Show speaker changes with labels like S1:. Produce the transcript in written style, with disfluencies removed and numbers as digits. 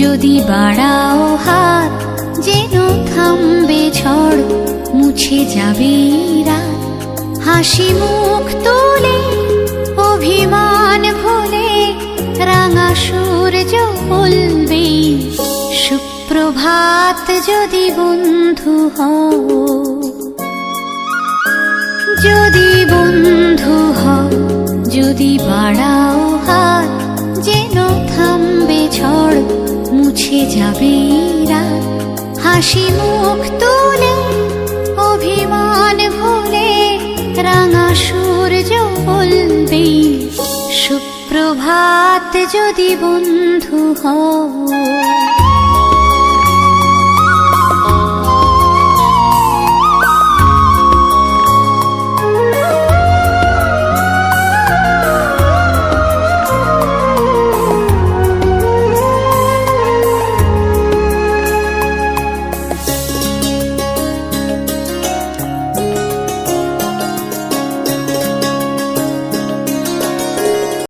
S1: যদি বাড়াও হাত যেন থামবে ঝড়, মুছে যাবে রাত। হাসি মুখ তুলে অভিমান ভুলে রাঙা সূর্য বলবে সুপ্রভাত। যদি বন্ধু হও, যদি বন্ধু হও, যদি বাড়াও হাত যেন থামবে ঝড়, মুছে যাবে রাত। হাসি মুখ তুলে অভিমান ভুলে রাঙা সূর্য বলবে সুপ্রভাত। যদি বন্ধু হও।